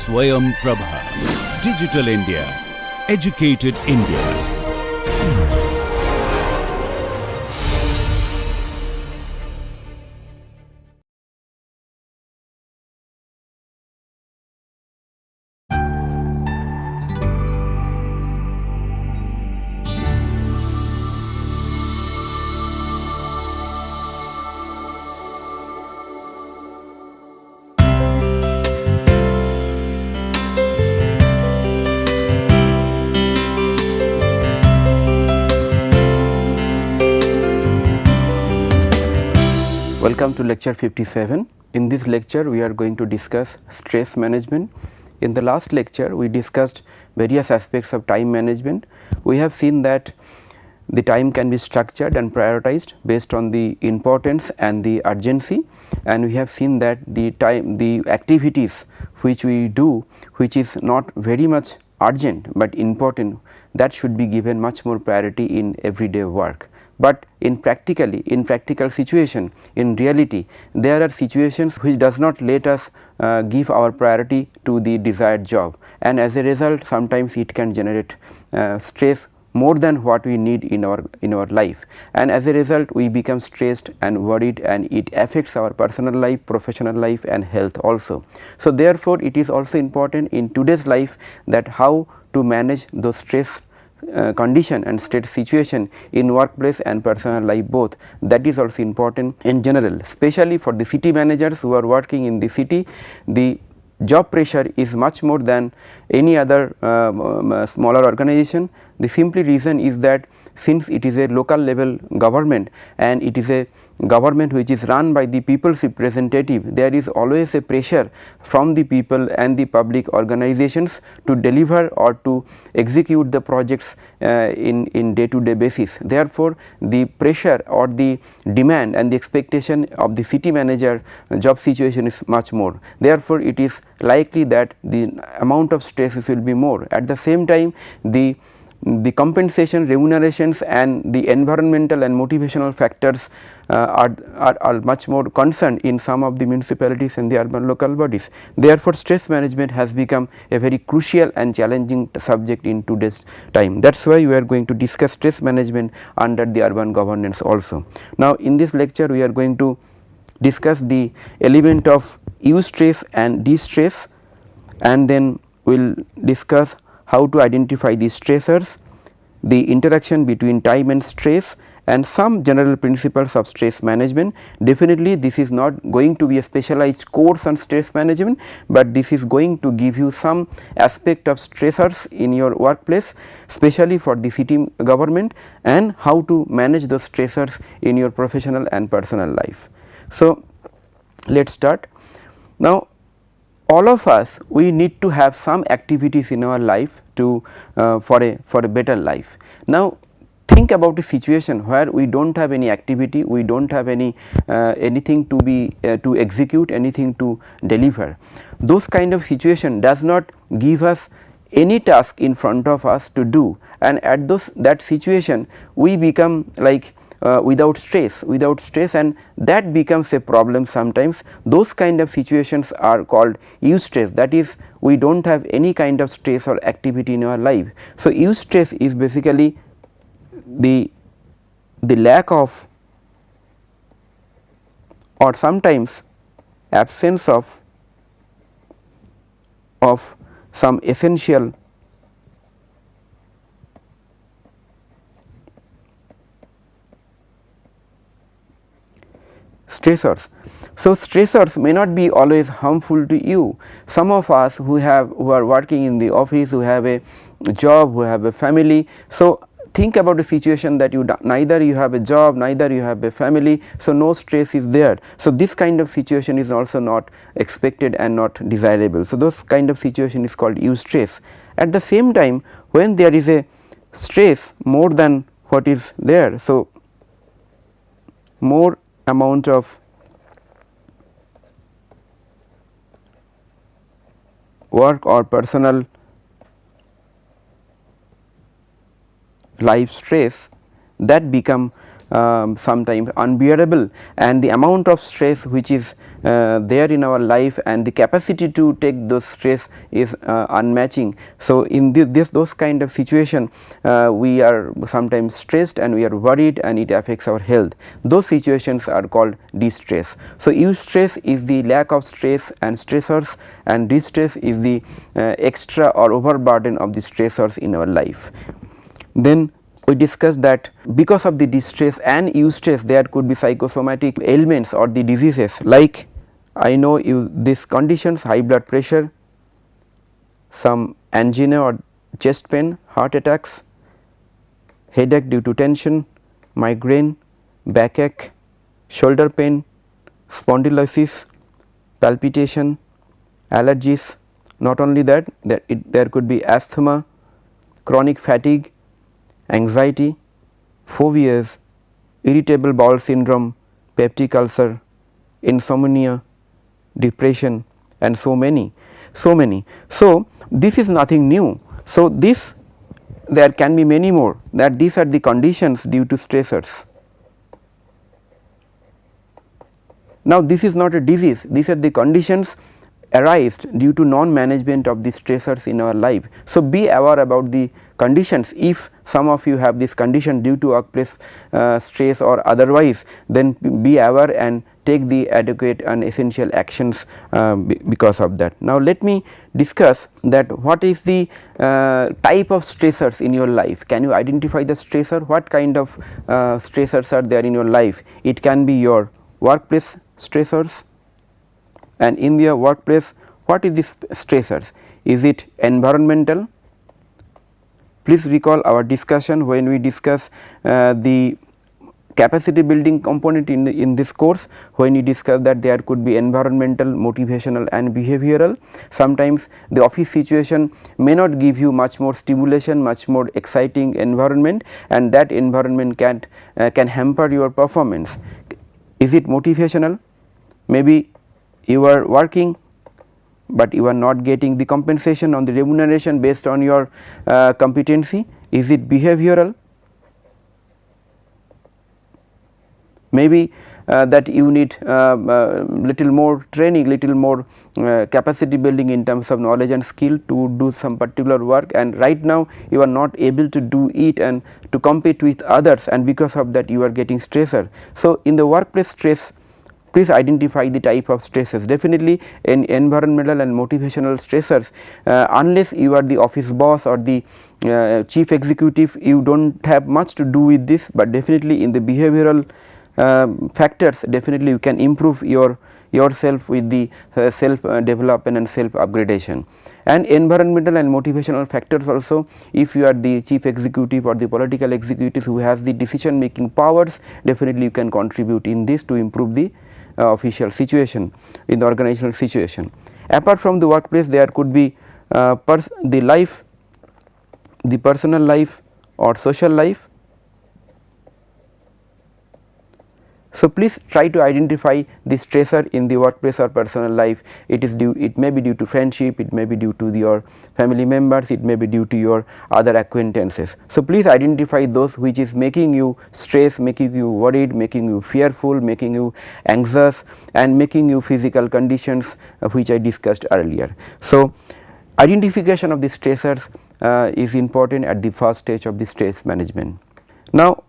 Swayam Prabha. Digital India. Educated India. Welcome to lecture 57. In this lecture we are going to discuss stress management. In the last lecture we discussed various aspects of time management. We have seen that the time can be structured and prioritized based on the importance and the urgency, and we have seen that the activities which we do, which is not very much urgent but important, that should be given much more priority in everyday work. But in practical situation, in reality, there are situations which does not let us give our priority to the desired job, and as a result sometimes it can generate stress more than what we need in our life, and as a result we become stressed and worried, and it affects our personal life, professional life and health also. So therefore it is also important in today's life that how to manage those stress condition and state situation in workplace and personal life both. That is also important in general, especially for the city managers who are working in the city. The job pressure is much more than any other smaller organization. The simple reason is that since it is a local level government and it is a government which is run by the people's representative, there is always a pressure from the people and the public organizations to deliver or to execute the projects in day to day basis. Therefore the pressure or the demand and the expectation of the city manager job situation is much more. Therefore it is likely that the amount of stresses will be more. At the same time the compensation, remunerations and the environmental and motivational factors are much more concerned in some of the municipalities and the urban local bodies. Therefore stress management has become a very crucial and challenging subject in today's time. That is why we are going to discuss stress management under the urban governance also. Now in this lecture we are going to discuss the element of eustress and distress, and then we will discuss how to identify the stressors, the interaction between time and stress, and some general principles of stress management. Definitely this is not going to be a specialized course on stress management, but this is going to give you some aspect of stressors in your workplace, especially for the city government, and how to manage those stressors in your professional and personal life. So let us start. Now all of us, we need to have some activities in our life to for a better life. Now think about a situation where we do not have any activity, we do not have any anything to be to execute, anything to deliver. Those kind of situation does not give us any task in front of us to do, and at that situation we become like without stress, and that becomes a problem sometimes. Those kind of situations are called eustress, that is we do not have any kind of stress or activity in our life. So eustress is basically the lack of or sometimes absence of some essential stressors. So stressors may not be always harmful to you. Some of us who are working in the office, who have a job, who have a family, so think about a situation that neither you have a job, neither you have a family, so no stress is there. So this kind of situation is also not expected and not desirable. So those kind of situation is called eustress. At the same time, when there is a stress more than what is there, so more amount of work or personal life stress, that become sometimes unbearable, and the amount of stress which is there in our life and the capacity to take those stress is unmatching. So, in those kind of situation we are sometimes stressed and we are worried and it affects our health. Those situations are called distress. So, eustress is the lack of stress and stressors, and distress is the extra or overburden of the stressors in our life. Then we discussed that because of the distress and eustress there could be psychosomatic ailments or the diseases, like I know these conditions: high blood pressure, some angina or chest pain, heart attacks, headache due to tension, migraine, backache, shoulder pain, spondylosis, palpitation, allergies. Not only that, there could be asthma, chronic fatigue, anxiety, phobias, irritable bowel syndrome, peptic ulcer, insomnia, depression, and so many. So, this is nothing new. So, there can be many more, that these are the conditions due to stressors. Now, this is not a disease, these are the conditions arise due to non-management of the stressors in our life. So, be aware about the conditions. If some of you have this condition due to workplace stress or otherwise, then be aware and take the adequate and essential actions because of that. Now, let me discuss that what is the type of stressors in your life. Can you identify the stressor? What kind of stressors are there in your life? It can be your workplace stressors, and in your workplace what is this stressors? Is it environmental? Please recall our discussion when we discuss the capacity building component in this course, when you discuss that there could be environmental, motivational and behavioral. Sometimes the office situation may not give you much more stimulation, much more exciting environment, and that environment can hamper your performance. Is it motivational? Maybe you are working, but you are not getting the compensation on the remuneration based on your competency. Is it behavioral? Maybe that you need little more training, little more capacity building in terms of knowledge and skill to do some particular work, and right now you are not able to do it and to compete with others, and because of that you are getting stressor. So, in the workplace stress, please identify the type of stresses. Definitely in environmental and motivational stressors, unless you are the office boss or the chief executive, you do not have much to do with this, but definitely in the behavioral factors, definitely you can improve yourself with the self development and self upgradation. And environmental and motivational factors also, if you are the chief executive or the political executive who has the decision making powers, definitely you can contribute in this to improve the official situation, in the organizational situation. Apart from the workplace, there could be the personal life or social life. So, please try to identify the stressor in the workplace or personal life. It may be due to friendship, it may be due to your family members, it may be due to your other acquaintances. So, please identify those which is making you stressed, making you worried, making you fearful, making you anxious, and making you physical conditions which I discussed earlier. So, identification of the stressors is important at the first stage of the stress management. Now,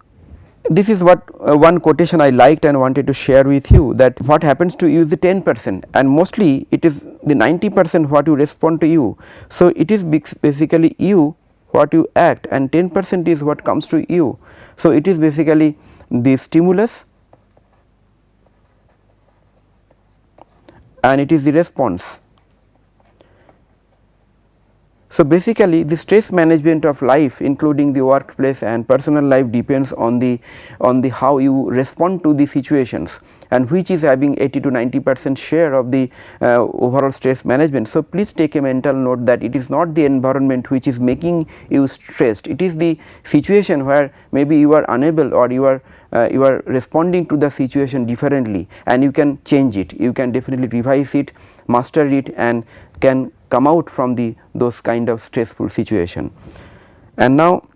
this is what one quotation I liked and wanted to share with you, that what happens to you is the 10%, and mostly it is the 90% what you respond to you. So, it is basically you what you act, and 10% is what comes to you. So, it is basically the stimulus and it is the response. So, basically the stress management of life, including the workplace and personal life, depends on the how you respond to the situations, and which is having 80 to 90% share of the overall stress management. So, please take a mental note that it is not the environment which is making you stressed, it is the situation where maybe you are unable or you are responding to the situation differently, and you can change it, you can definitely revise it, master it, and can come out from those kind of stressful situation. And now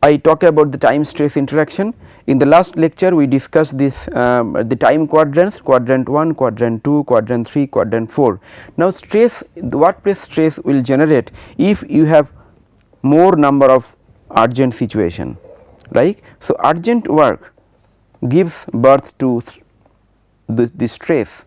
I talk about the time stress interaction. In the last lecture we discussed this the time quadrants, quadrant 1, quadrant 2, quadrant 3, quadrant 4. Now stress, the workplace stress will generate if you have more number of urgent situation, right. So urgent work gives birth to the stress.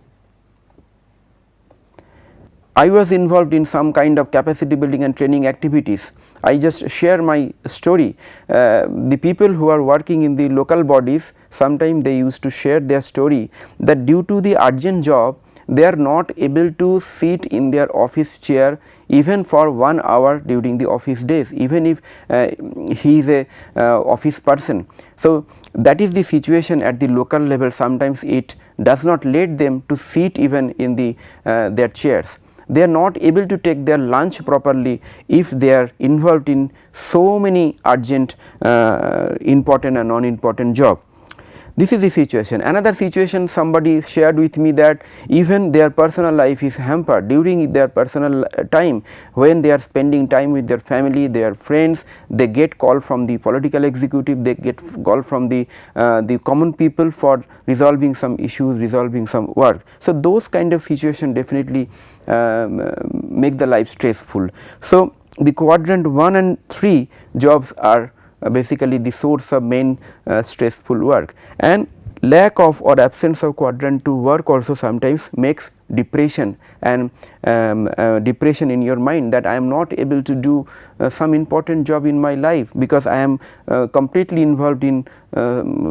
I was involved in some kind of capacity building and training activities. I just share my story. The people who are working in the local bodies, sometimes they used to share their story that due to the urgent job they are not able to sit in their office chair even for 1 hour during the office days, even if he is a office person. So that is the situation at the local level. Sometimes it does not let them to sit even in the their chairs. They are not able to take their lunch properly if they are involved in so many urgent important and non-important job. This is the situation. Another situation, somebody shared with me that even their personal life is hampered during their personal time, when they are spending time with their family, their friends, they get call from the political executive, they get call from the common people for resolving some issues, resolving some work. So those kind of situation definitely make the life stressful. So the quadrant 1 and 3 jobs are basically the source of main stressful work, and lack of or absence of quadrant 2 work also sometimes makes depression and depression in your mind, that I am not able to do some important job in my life because I am completely involved in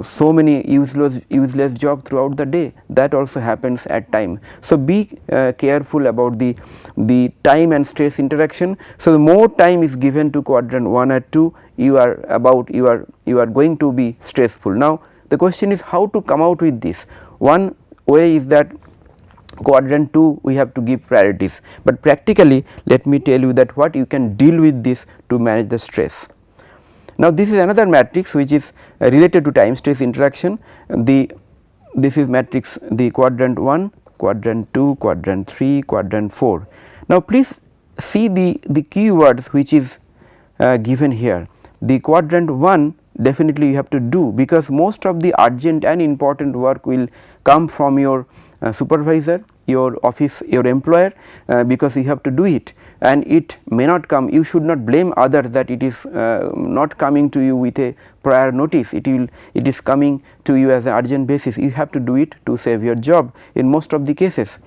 so many useless job throughout the day. That also happens at time. So be careful about the time and stress interaction. So the more time is given to quadrant 1 or 2, you are going to be stressful. Now the question is how to come out with this. One way is that quadrant 2 we have to give priorities, but practically let me tell you that what you can deal with this to manage the stress. Now this is another matrix which is related to time stress interaction. This is matrix, the quadrant 1, quadrant 2, quadrant 3, quadrant 4. Now please see the keywords which is given here. The quadrant 1 definitely you have to do, because most of the urgent and important work will come from your supervisor, your office, your employer, because you have to do it, and it may not come. You should not blame others that it is not coming to you with a prior notice. It is coming to you as an urgent basis. You have to do it to save your job in most of the cases,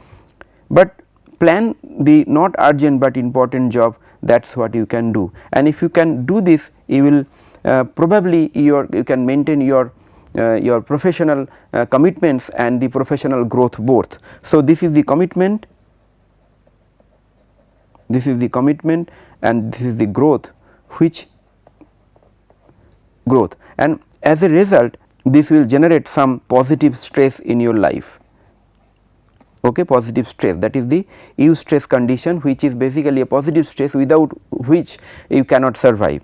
but plan the not urgent but important job. That is what you can do, and if you can do this, you will probably you can maintain your professional commitments and the professional growth both. So this is the commitment, this is the commitment, and this is the growth, and as a result this will generate some positive stress in your life. Okay, positive stress, that is the eustress condition, which is basically a positive stress without which you cannot survive.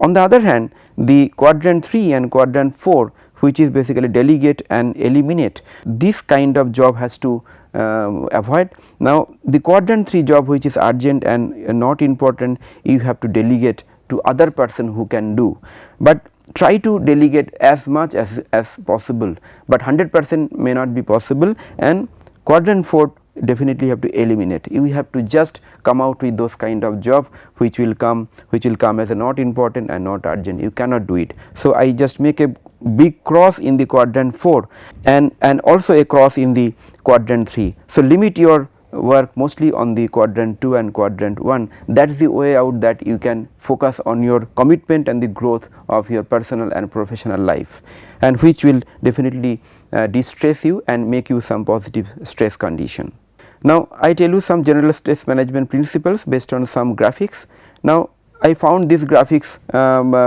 On the other hand, the quadrant 3 and quadrant 4, which is basically delegate and eliminate, this kind of job has to avoid. Now the quadrant 3 job, which is urgent and not important, you have to delegate to other person who can do, but try to delegate as much as possible, but 100% may not be possible, and quadrant 4 definitely have to eliminate. You have to just come out with those kind of job which will come as a not important and not urgent. You cannot do it. So I just make a big cross in the quadrant 4 and also a cross in the quadrant 3. So limit your work mostly on the quadrant 2 and quadrant 1. That is the way out, that you can focus on your commitment and the growth of your personal and professional life, and which will definitely de-stress you and make you some positive stress condition. Now I tell you some general stress management principles based on some graphics. Now I found these graphics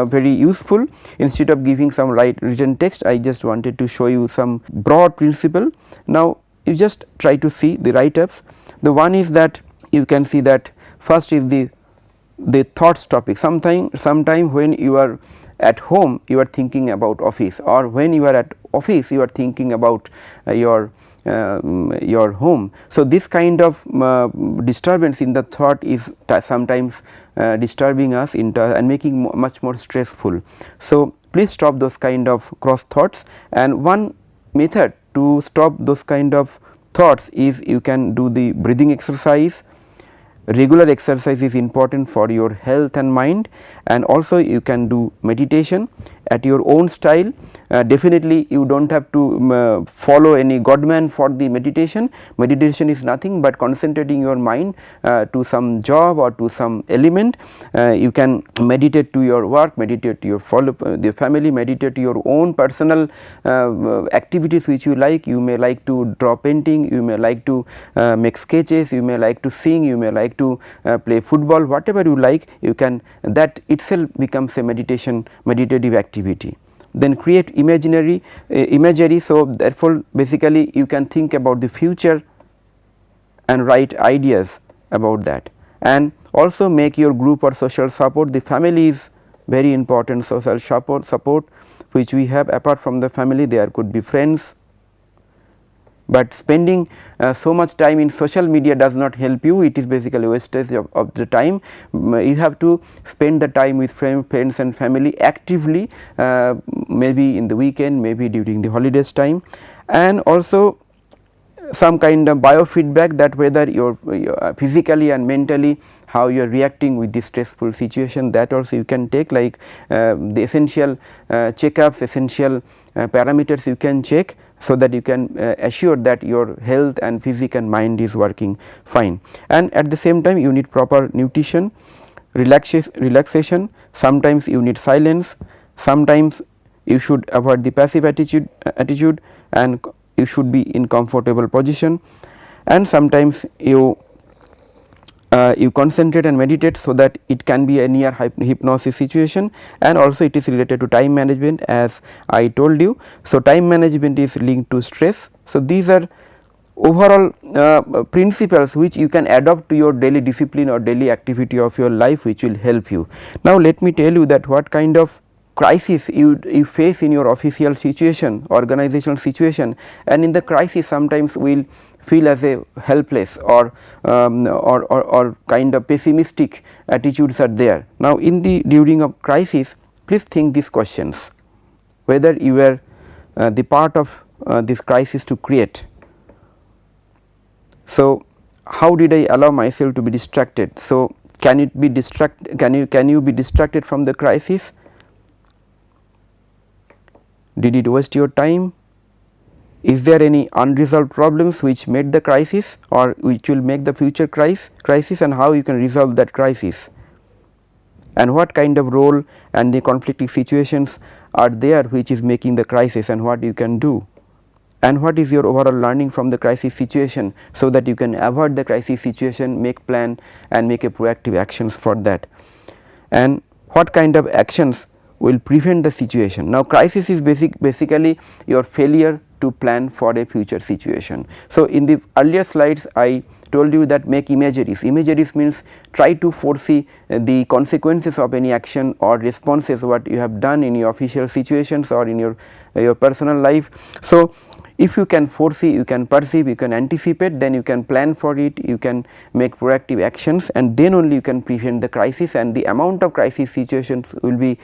very useful. Instead of giving some written text, I just wanted to show you some broad principle. Now you just try to see the write-ups. The one is that you can see that first is the thoughts topic. Sometime when you are at home you are thinking about office, or when you are at office you are thinking about your home. So this kind of disturbance in the thought is sometimes disturbing us and making much more stressful. So please stop those kind of cross thoughts, and one method to stop those kind of thoughts is you can do the breathing exercise. Regular exercise is important for your health and mind, and also you can do meditation at your own style. Definitely you do not have to follow any godman for the meditation. Meditation is nothing but concentrating your mind to some job or to some element. You can meditate to your work, meditate to your the family, meditate to your own personal activities which you like. You may like to draw painting, you may like to make sketches, you may like to sing, you may like to play football, whatever you like, you can, that itself becomes a meditative activity. Then create imagery. So therefore basically you can think about the future and write ideas about that, and also make your group or social support. The family is very important social support which we have. Apart from the family, there could be friends, but spending so much time in social media does not help you. It is basically wastage of the time. You have to spend the time with friends and family actively, maybe in the weekend, maybe during the holidays time, and also some kind of biofeedback, that whether you are physically and mentally how you are reacting with this stressful situation, that also you can take, like the essential checkups, essential parameters you can check, so that you can assure that your health and physique and mind is working fine. And at the same time you need proper nutrition, relaxation, sometimes you need silence, sometimes you should avoid the passive attitude and you should be in comfortable position, and sometimes you concentrate and meditate, so that it can be a near hypnosis situation. And also it is related to time management, as I told you. So time management is linked to stress. So these are overall principles which you can adopt to your daily discipline or daily activity of your life, which will help you. Now let me tell you that what kind of crisis you face in your official situation, organizational situation, and in the crisis sometimes we will feel as a helpless or kind of pessimistic attitudes are there. Now in the during a crisis, please think these questions, whether you were the part of this crisis to create. So how did I allow myself to be distracted? So can it be can you be distracted from the crisis? Did it waste your time? Is there any unresolved problems which made the crisis or which will make the future crisis, and how you can resolve that crisis? And what kind of role and the conflicting situations are there which is making the crisis, and what you can do? And what is your overall learning from the crisis situation, so that you can avoid the crisis situation, make plan and make a proactive actions for that? And what kind of actions will prevent the situation? Now crisis is basically your failure to plan for a future situation. So in the earlier slides I told you that make imageries. Imageries means try to foresee the consequences of any action or responses what you have done in your official situations or in your personal life. So if you can foresee, you can perceive, you can anticipate, then you can plan for it, you can make proactive actions, and then only you can prevent the crisis, and the amount of crisis situations will be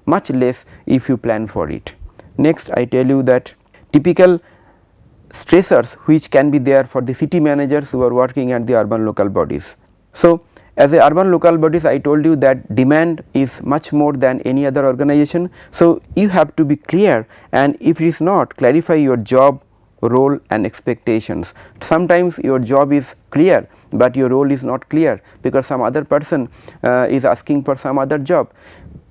much less if you plan for it. Next I tell you that typical stressors which can be there for the city managers who are working at the urban local bodies. So as a urban local bodies, I told you that demand is much more than any other organization. So you have to be clear, and if it is not, clarify your job, role and expectations. Sometimes your job is clear, but your role is not clear because some other person is asking for some other job.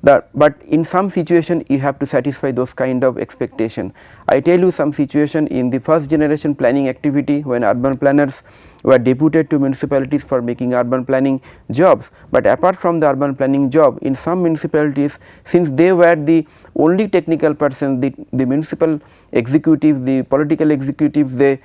But in some situation you have to satisfy those kind of expectation. I tell you some situation in the first generation planning activity when urban planners were deputed to municipalities for making urban planning jobs, but apart from the urban planning job, in some municipalities, since they were the only technical person, the municipal executives, the political executives, they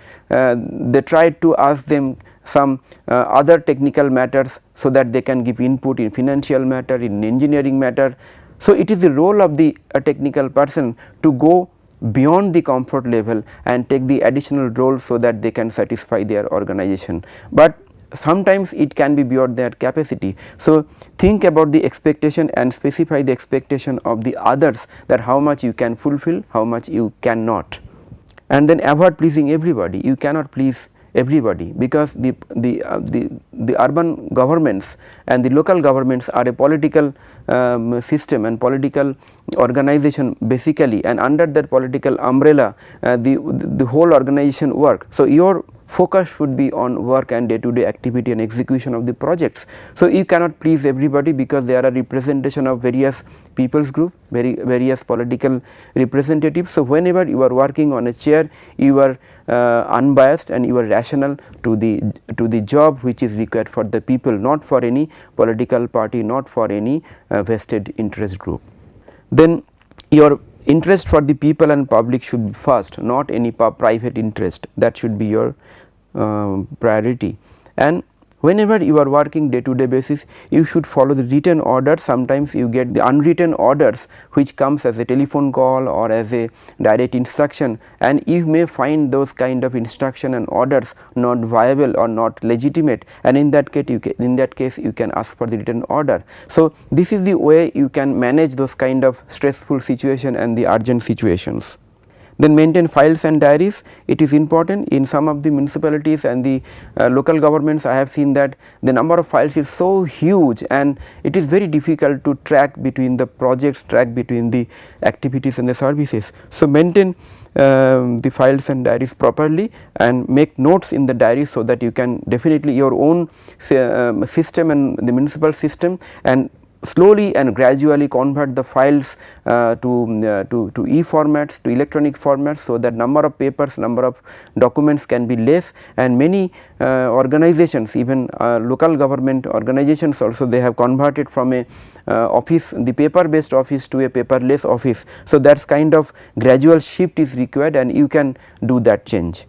tried to ask them some other technical matters so that they can give input in financial matter, in engineering matter. So it is the role of the technical person to go beyond the comfort level and take the additional role so that they can satisfy their organization. But sometimes it can be beyond their capacity. So, think about the expectation and specify the expectation of the others, that how much you can fulfill, how much you cannot, and then avoid pleasing everybody. You cannot please everybody, because the urban governments and the local governments are a political system and political organization basically, and under that political umbrella the whole organization work. So, your focus should be on work and day to day activity and execution of the projects. So, you cannot please everybody, because there are representation of various people's group, various political representatives. So, whenever you are working on a chair, you are unbiased and you are rational to the job which is required for the people, not for any political party, not for any vested interest group. Then your interest for the people and public should be first, not any private interest. That should be your priority. And whenever you are working day to day basis, you should follow the written order. Sometimes you get the unwritten orders which comes as a telephone call or as a direct instruction, and you may find those kind of instruction and orders not viable or not legitimate, and in that case you can ask for the written order. So, this is the way you can manage those kind of stressful situation and the urgent situations. Then maintain files and diaries. It is important in some of the municipalities and the local governments. I have seen that the number of files is so huge, and it is very difficult to track between the projects, track between the activities and the services. So, maintain the files and diaries properly and make notes in the diary, so that you can definitely your own system and the municipal system, and slowly and gradually convert the files to e-formats, to electronic formats, so that number of papers, number of documents can be less. And many organizations, even local government organizations also, they have converted from a office, the paper based office, to a paperless office. So, that kind of gradual shift is required, and you can do that change.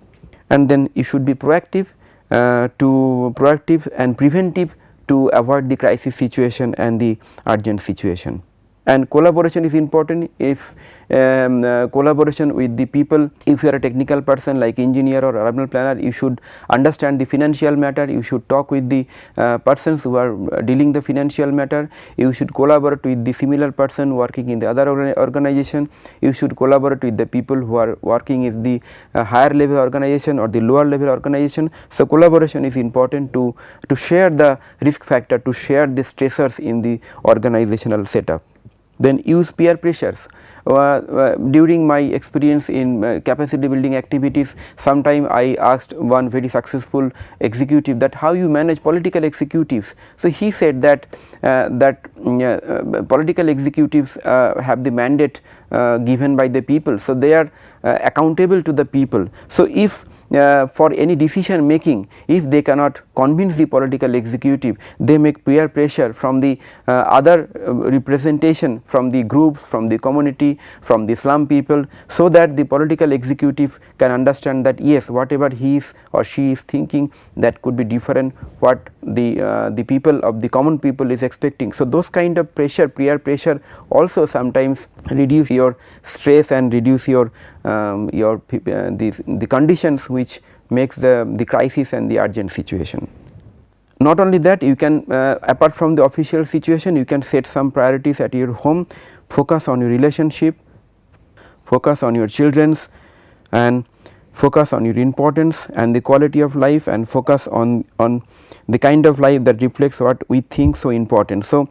And then you should be proactive and preventive to avoid the crisis situation and the urgent situation. And collaboration is important. If collaboration with the people, if you are a technical person like engineer or urban planner, you should understand the financial matter, you should talk with the persons who are dealing the financial matter, you should collaborate with the similar person working in the other organization, you should collaborate with the people who are working in the higher level organization or the lower level organization. So, collaboration is important to share the risk factor, to share the stressors in the organizational setup. Then use peer pressures. During my experience in capacity building activities, sometime I asked one very successful executive that how you manage political executives. So, he said that political executives have the mandate given by the people. So, they are accountable to the people. So, if for any decision making, if they cannot convince the political executive, they make peer pressure from the other representation, from the groups, from the community, from the slum people, so that the political executive can understand that yes, whatever he is or she is thinking, that could be different what the people of the common people is expecting. So, those kind of pressure, peer pressure also sometimes reduce your stress and reduce your the conditions which makes the crisis and the urgent situation. Not only that, you can apart from the official situation, you can set some priorities at your home, focus on your relationship, focus on your children's, and focus on your importance and the quality of life, and focus on the kind of life that reflects what we think so important. So,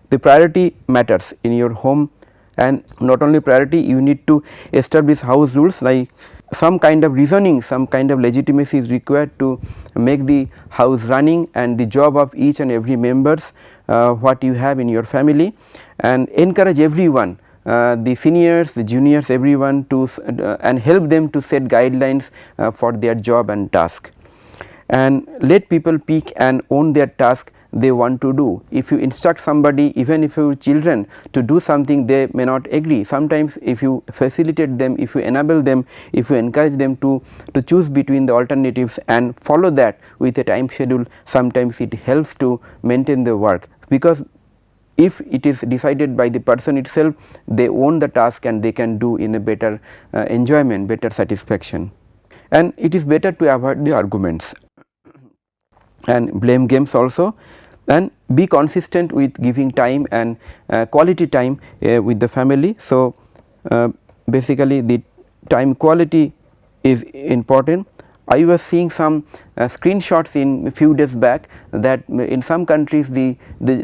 the priority matters in your home, and not only priority, you need to establish house rules, like some kind of reasoning, some kind of legitimacy is required to make the house running, and the job of each and every members what you have in your family, and encourage everyone, the seniors, the juniors, everyone to and help them to set guidelines for their job and task, and let people pick and own their task they want to do. If you instruct somebody, even if your children, to do something they may not agree, sometimes if you facilitate them, if you enable them, if you encourage them to choose between the alternatives and follow that with a time schedule, sometimes it helps to maintain the work, because if it is decided by the person itself, they own the task and they can do in a better enjoyment, better satisfaction, and it is better to avoid the arguments. and blame games also, and be consistent with giving time and quality time with the family. So, basically the time quality is important. I was seeing some screenshots in a few days back that in some countries the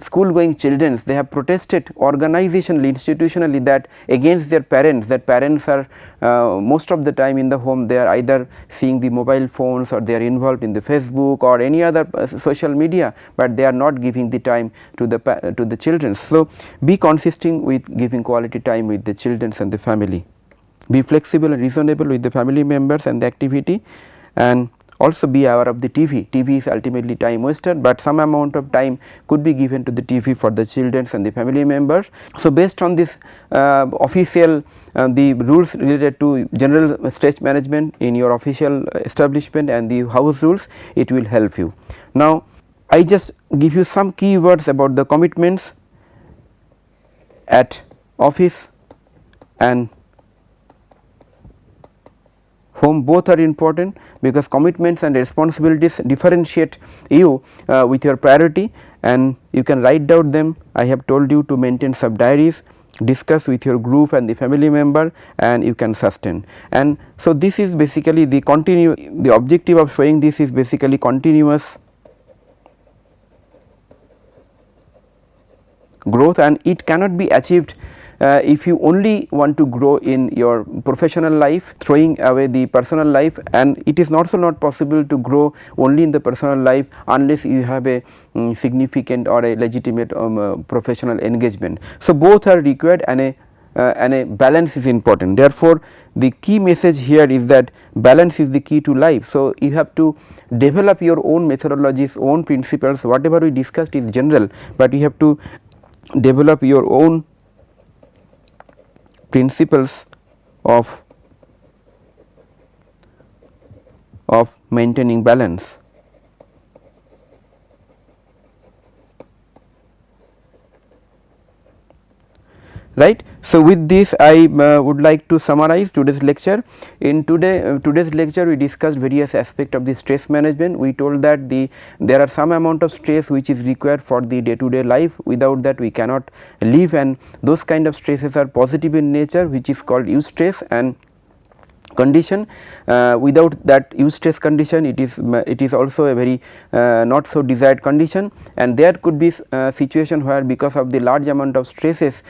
school going children, they have protested organizationally, institutionally, that against their parents, that parents are most of the time in the home, they are either seeing the mobile phones or they are involved in the Facebook or any other social media, but they are not giving the time to the children. So, be consistent with giving quality time with the children and the family. Be flexible and reasonable with the family members and the activity, and also be aware of the TV. TV is ultimately time waster, but some amount of time could be given to the TV for the children and the family members. So, based on this official the rules related to general stress management in your official establishment and the house rules, it will help you. Now, I just give you some keywords about the commitments at office and home. Both are important because commitments and responsibilities differentiate you with your priority, and you can write down them. I have told you to maintain sub diaries, discuss with your group and the family member, and you can sustain. And so, this is basically the objective of showing this is basically continuous growth, and it cannot be achieved if you only want to grow in your professional life, throwing away the personal life, and it is also not possible to grow only in the personal life unless you have a significant or a legitimate professional engagement. So, both are required, and a balance is important. Therefore, the key message here is that balance is the key to life. So, you have to develop your own methodologies, own principles. Whatever we discussed is general, but you have to develop your own principles of maintaining balance. Right. So, with this I would like to summarize today's lecture. In today's lecture we discussed various aspects of the stress management. We told that there are some amount of stress which is required for the day to day life, without that we cannot live, and those kind of stresses are positive in nature, which is called eustress and condition. Without that eustress condition, it is also a very not so desired condition, and there could be situation where because of the large amount of stresses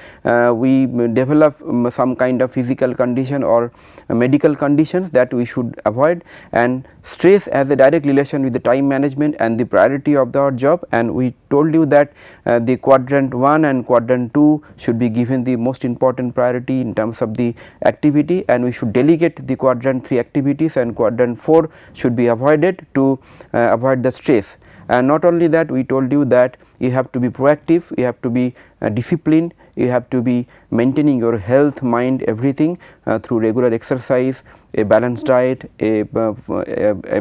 we develop some kind of physical condition or medical conditions that we should avoid. And stress has a direct relation with the time management and the priority of our job, and we told you that the quadrant 1 and quadrant 2 should be given the most important priority in terms of the activity, and we should delegate the quadrant 3 activities, and quadrant 4 should be avoided to avoid the stress. And not only that, we told you that you have to be proactive, you have to be disciplined, you have to be maintaining your health, mind, everything through regular exercise, a balanced diet, a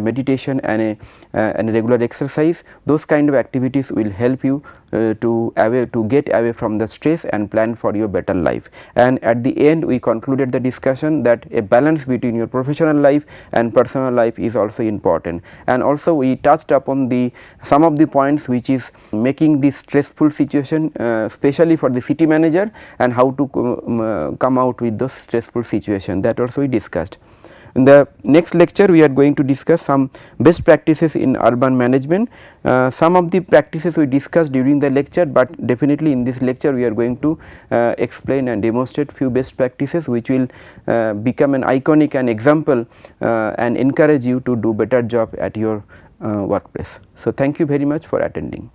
meditation, and a regular exercise. Those kind of activities will help you to get away from the stress and plan for your better life. And at the end, we concluded the discussion that a balance between your professional life and personal life is also important. And also we touched upon some of the points which is making this stressful situation, especially for the city manager, and how to come out with those stressful situation, that also we discussed. In the next lecture, we are going to discuss some best practices in urban management. Some of the practices we discussed during the lecture, but definitely in this lecture we are going to explain and demonstrate few best practices which will become an iconic and example and encourage you to do better job at your workplace. So, thank you very much for attending.